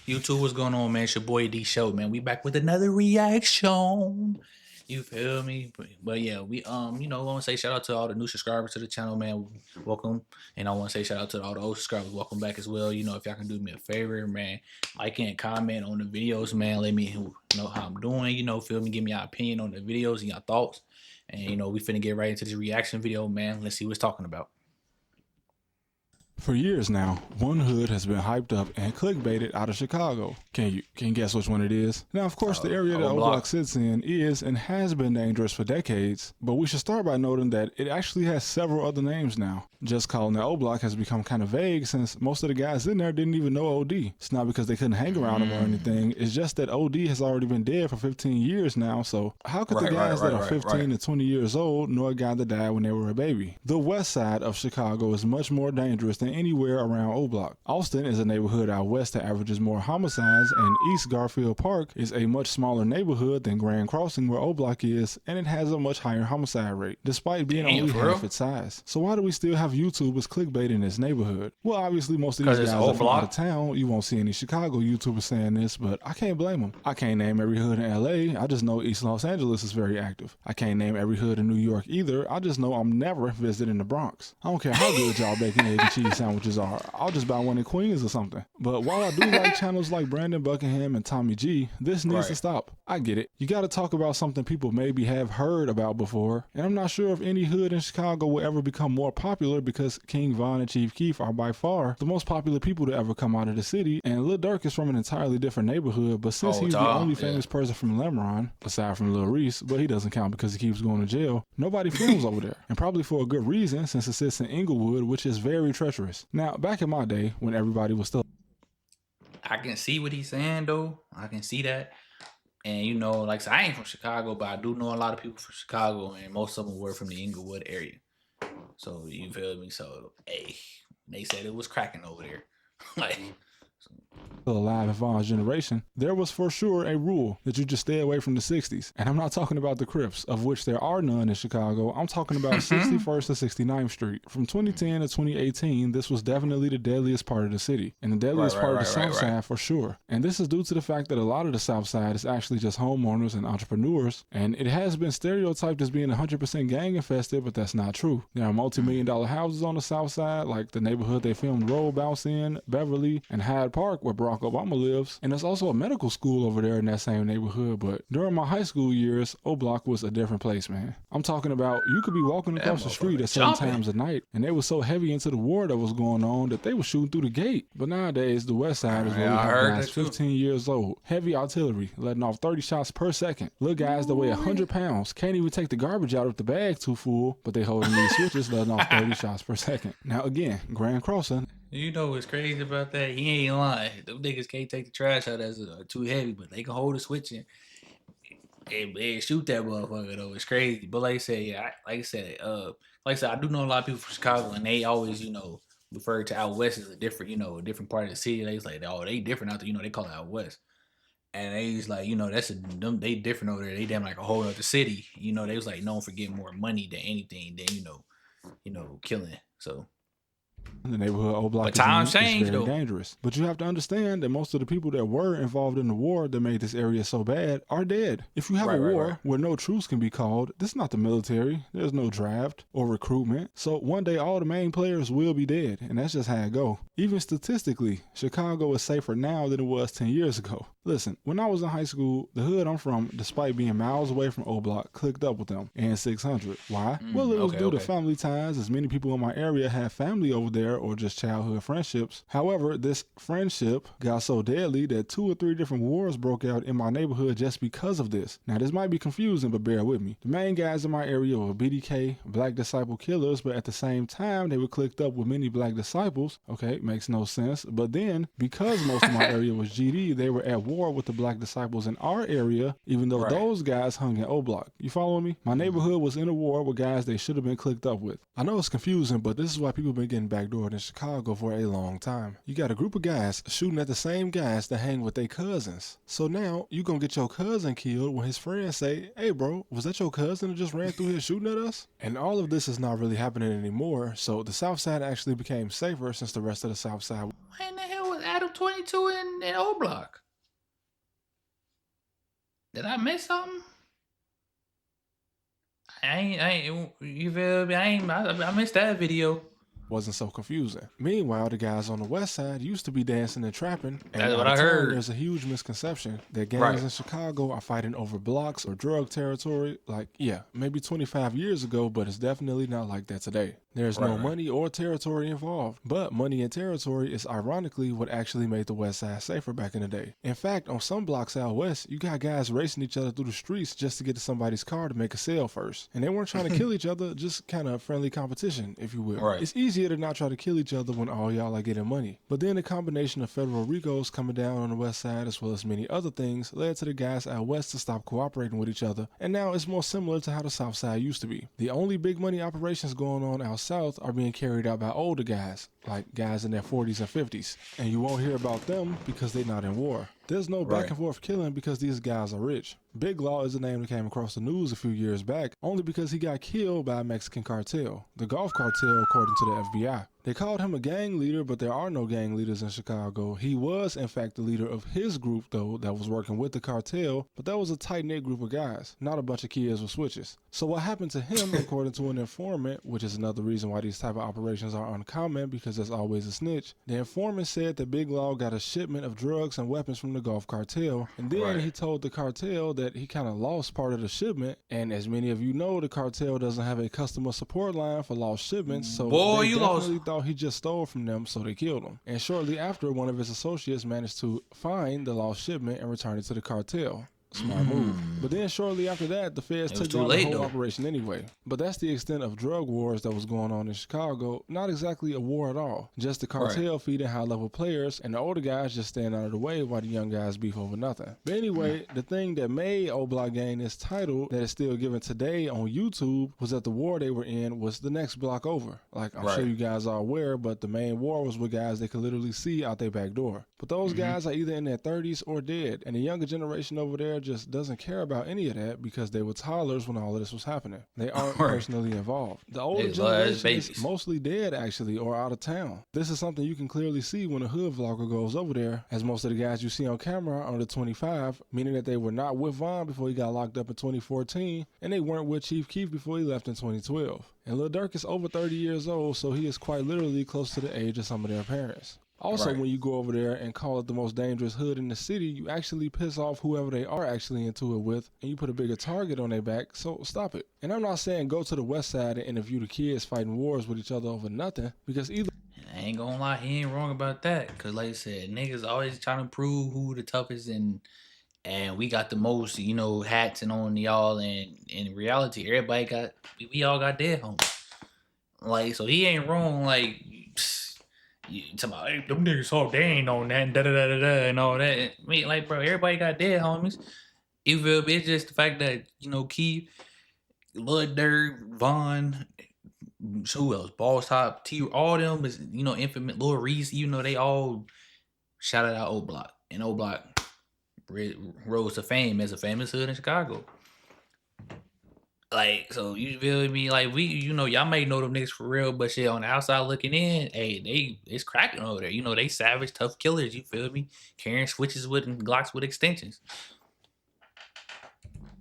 YouTube, what's going on, man? It's your boy D.SHELTON, man. We back with another reaction. You feel me? But yeah, we I want to say shout out to all the new subscribers to the channel, man. Welcome. And I want to say shout out to all the old subscribers. Welcome back as well. You know, if y'all can do me a favor, man, like and comment on the videos, man. Let me know how I'm doing. You know, feel me? Give me your opinion on the videos and your thoughts. And you know, we finna get right into this reaction video, man. Let's see what it's talking about. For years now, one hood has been hyped up and clickbaited out of Chicago. Can you guess which one it is? Now, of course, the area that O-Block sits in is and has been dangerous for decades, but we should start by noting that it actually has several other names now. Just calling it O-Block has become kind of vague since most of the guys in there didn't even know OD. It's not because they couldn't hang around him or anything, it's just that OD has already been dead for 15 years now, so how could the guys that are 15 to 20 years old know a guy that died when they were a baby? The west side of Chicago is much more dangerous than anywhere around O-Block. Austin is a neighborhood out west that averages more homicides, and East Garfield Park is a much smaller neighborhood than Grand Crossing where O-Block is, and it has a much higher homicide rate, despite being only half its size. So why do we still have YouTubers clickbaiting this neighborhood? Well, obviously most of these guys are from out of town. You won't see any Chicago YouTubers saying this, but I can't blame them. I can't name every hood in LA, I just know East Los Angeles is very active. I can't name every hood in New York either, I just know I'm never visiting the Bronx. I don't care how good y'all bacon, egg, and cheese sandwiches are, I'll just buy one in Queens or something. But while I do like channels like Brandon Buckingham and Tommy G, this needs to stop. I get it. You gotta talk about something people maybe have heard about before, and I'm not sure if any hood in Chicago will ever become more popular because King Von and Chief Keef are by far the most popular people to ever come out of the city, and Lil Durk is from an entirely different neighborhood, but since he's the only famous person from Lemron, aside from Lil Reese, but he doesn't count because he keeps going to jail, nobody films over there, and probably for a good reason since it sits in Inglewood, which is very treacherous. Now, back in my day, when everybody was still... I can see what he's saying, though. I can see that. And, you know, like I said, I ain't from Chicago, but I do know a lot of people from Chicago, and most of them were from the Inglewood area. So, you feel me? So, hey, they said it was cracking over there. Like... still alive in Von's generation, there was for sure a rule that you just stay away from the 60s. And I'm not talking about the Crips, of which there are none in Chicago. I'm talking about 61st to 69th Street. From 2010 to 2018, this was definitely the deadliest part of the city, and the deadliest part of the South Side for sure. And this is due to the fact that a lot of the South Side is actually just homeowners and entrepreneurs, and it has been stereotyped as being 100% gang infested, but that's not true. There are multi-million-dollar houses on the South Side, like the neighborhood they filmed Roll Bounce in, Beverly, and Hyde Park, where Barack Obama lives, and there's also a medical school over there in that same neighborhood. But during my high school years, O-Block was a different place, man. I'm talking about you could be walking across the street at certain times of night, and they were so heavy into the war that was going on that they were shooting through the gate. But nowadays, the west side is where we have guys 15 years old, heavy artillery, letting off 30 shots per second. Little guys that weigh 100 pounds, can't even take the garbage out if the bag's too full, but they holding these switches, letting off 30 shots per second. Now again, Grand Crossing. You know what's crazy about that? He ain't lying. Them niggas can't take the trash out as too heavy, but they can hold the switch and shoot that motherfucker though. It's crazy. But like I said, I do know a lot of people from Chicago, and they always, you know, refer to out west as a different, you know, a different part of the city. They like, oh, they different out there, you know, they call it out west. And they was like, you know, they different over there. They damn like a whole other city. You know, they was like known for getting more money than anything than, you know, killing. So the neighborhood O-Block is very dangerous. But you have to understand that most of the people that were involved in the war that made this area so bad are dead. If you have a war where no truce can be called, this is not the military. There's no draft or recruitment. So one day all the main players will be dead, and that's just how it go. Even statistically, Chicago is safer now than it was 10 years ago. Listen, when I was in high school, the hood I'm from, despite being miles away from O-Block, clicked up with them and 600. Why? Well, it was due to family ties, as many people in my area have family over there or just childhood friendships. However, this friendship got so deadly that 2 or 3 different wars broke out in my neighborhood just because of this. Now, this might be confusing, but bear with me. The main guys in my area were BDK, Black Disciple Killers, but at the same time, they were clicked up with many Black Disciples. Okay, makes no sense. But then, because most of my area was GD, they were at war with the Black Disciples in our area, even though those guys hung in O-Block. You follow me? My neighborhood was in a war with guys they should have been clicked up with. I know it's confusing, but this is why people been getting back back door in Chicago for a long time. You got a group of guys shooting at the same guys that hang with their cousins. So now you gonna get your cousin killed when his friends say, hey bro, was that your cousin that just ran through here shooting at us? And all of this is not really happening anymore, so the South Side actually became safer since the rest of the South Side. Why in the hell was Adam 22 in O Block? Did I miss something? You feel me? I missed that video. Wasn't so confusing. Meanwhile, the guys on the west side used to be dancing and trapping, and that's what I heard. There's a huge misconception that gangs in Chicago are fighting over blocks or drug territory. Like, yeah, maybe 25 years ago, but it's definitely not like that today. There's no money or territory involved, but money and territory is ironically what actually made the West Side safer back in the day. In fact, on some blocks out west, you got guys racing each other through the streets just to get to somebody's car to make a sale first. And they weren't trying to kill each other, just kind of friendly competition, if you will. It's easier to not try to kill each other when all y'all are getting money. But then the combination of federal RICOs coming down on the West Side, as well as many other things, led to the guys out west to stop cooperating with each other. And now it's more similar to how the South Side used to be. The only big money operations going on out south are being carried out by older guys, like guys in their 40s and 50s. And you won't hear about them because they're not in war. There's no back and forth killing because these guys are rich. Big Law is a name that came across the news a few years back, only because he got killed by a Mexican cartel, the Gulf Cartel according to the FBI. They called him a gang leader, but there are no gang leaders in Chicago. He was, in fact, the leader of his group, though, that was working with the cartel, but that was a tight-knit group of guys, not a bunch of kids with switches. So what happened to him, according to an informant, which is another reason why these type of operations are uncommon, because there's always a snitch, the informant said that Big Law got a shipment of drugs and weapons from the Gulf Cartel, and then he told the cartel that he kind of lost part of the shipment, and as many of you know, the cartel doesn't have a customer support line for lost shipments, so they definitely thought he just stole from them, so they killed him. And shortly after, one of his associates managed to find the lost shipment and return it to the cartel. Smart move. But then shortly after that, the feds took down the whole operation anyway. But that's the extent of drug wars that was going on in Chicago. Not exactly a war at all. Just the cartel feeding high-level players, and the older guys just stand out of the way while the young guys beef over nothing. But anyway, the thing that made O Block gain this title that is still given today on YouTube was that the war they were in was the next block over. Like, I'm sure you guys are aware, but the main war was with guys they could literally see out their back door. But those guys are either in their 30s or dead, and the younger generation over there just doesn't care about any of that because they were toddlers when all of this was happening. They aren't personally involved. The older generation is mostly dead actually, or out of town. This is something you can clearly see when a hood vlogger goes over there, as most of the guys you see on camera are under 25, meaning that they were not with Vaughn before he got locked up in 2014, and they weren't with Chief Keef before he left in 2012. And Lil Durk is over 30 years old, so he is quite literally close to the age of some of their parents. Also, when you go over there and call it the most dangerous hood in the city, you actually piss off whoever they are actually into it with, and you put a bigger target on their back, so stop it. And I'm not saying go to the west side and interview the kids fighting wars with each other over nothing, because either... I ain't gonna lie, he ain't wrong about that, because like I said, niggas always trying to prove who the toughest, and we got the most, you know, hats and on y'all, and in reality, everybody got, we all got dead homies. Like, so he ain't wrong, like... You talking about, hey, them niggas all they ain't on that and da-da-da-da-da and all that. I mean, like, bro, everybody got dead homies. You feel me? It's just the fact that, you know, Keith, Lil Durk, Vaughn, who else? Boss Top, T, all them is, you know, infamous. Lil Reese, you know, they all shouted out O Block. And O Block rose to fame as a famous hood in Chicago. Like, so you feel me? Like, we, you know, y'all may know them niggas for real, but shit, on the outside looking in, hey, it's cracking over there. You know, they savage, tough killers, you feel me? Carrying switches with and Glocks with extensions.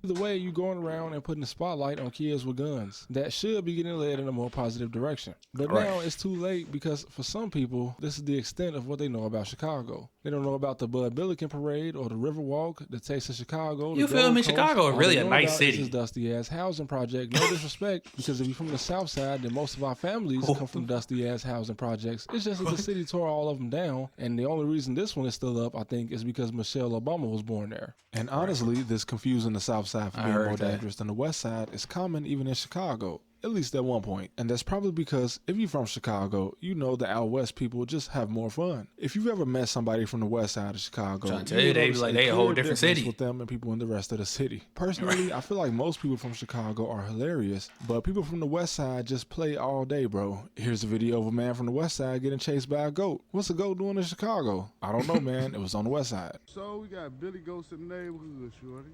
Either way, you going around and putting the spotlight on kids with guns that should be getting led in a more positive direction. But now it's too late, because for some people, this is the extent of what they know about Chicago. They don't know about the Bud Billiken Parade or the Riverwalk, the Taste of Chicago. You feel me? Chicago is really a nice city. This is dusty ass housing project. No disrespect, because if you're from the South Side, then most of our families come from dusty ass housing projects. It's just that the city tore all of them down, and the only reason this one is still up, I think, is because Michelle Obama was born there. And honestly, this confusing the South Side for being more dangerous than the West Side is common even in Chicago. at least at one point. And that's probably because if you're from Chicago, you know the out west people just have more fun. If you've ever met somebody from the west side of Chicago, I'm trying to tell you, they be like, they a whole different city with them and people in the rest of the city. Personally, I feel like most people from Chicago are hilarious, but people from the west side just play all day, bro. Here's a video of a man from the west side getting chased by a goat. What's a goat doing in Chicago? I don't know, man. It was on the west side. So we got Billy Goats in the neighborhood, shorty.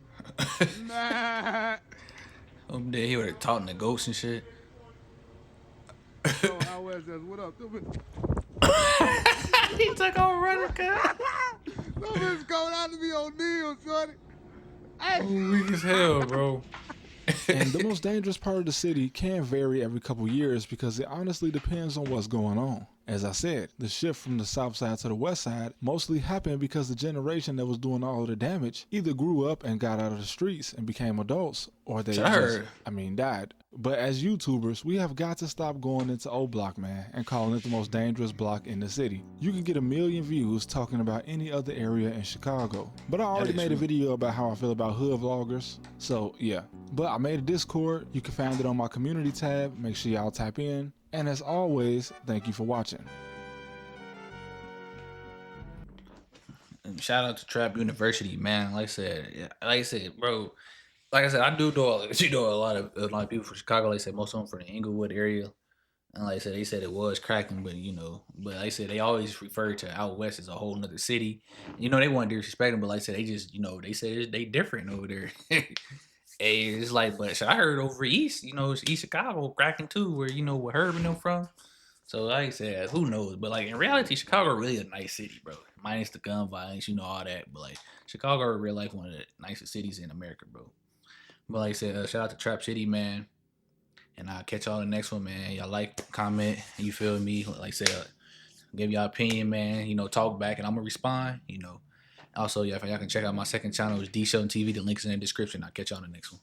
Nah. I'm dead. He would have taught the ghosts and shit. So out west, what up? He took over running cut. No bitch going out to be on deal, shorty. Oh, weak as hell, bro. And the most dangerous part of the city can vary every couple years because it honestly depends on what's going on. As I said, the shift from the south side to the west side mostly happened because the generation that was doing all of the damage either grew up and got out of the streets and became adults, or they died. But as YouTubers, we have got to stop going into O Block, man, and calling it the most dangerous block in the city. You can get 1 million views talking about any other area in Chicago. But I already made a video about how I feel about hood vloggers, so yeah. But I made a Discord. You can find it on my community tab. Make sure y'all tap in. And as always, thank you for watching. And shout out to Trap University, man. Like I said, bro. Like I said, I do know a lot of people from Chicago. Like I said, most of them from the Inglewood area. And like I said, they said it was cracking, but like I said, they always refer to out west as a whole nother city. They want to disrespect them, but like I said, they just, they said they different over there. Hey, it's like, but I heard over east, it's East Chicago cracking too, where where Herb and them from. So like I said, who knows? But like in reality, Chicago really a nice city, bro. Minus the gun violence, all that. But like Chicago in real life, one of the nicest cities in America, bro. But like I said, shout out to Trap City, man. And I'll catch y'all in the next one, man. Y'all like, comment, you feel me? Like I said, give y'all opinion, man. Talk back, and I'm gonna respond. Also, yeah, if y'all can check out my second channel, it's D.SHELTONTV. The link's in the description. I'll catch y'all in the next one.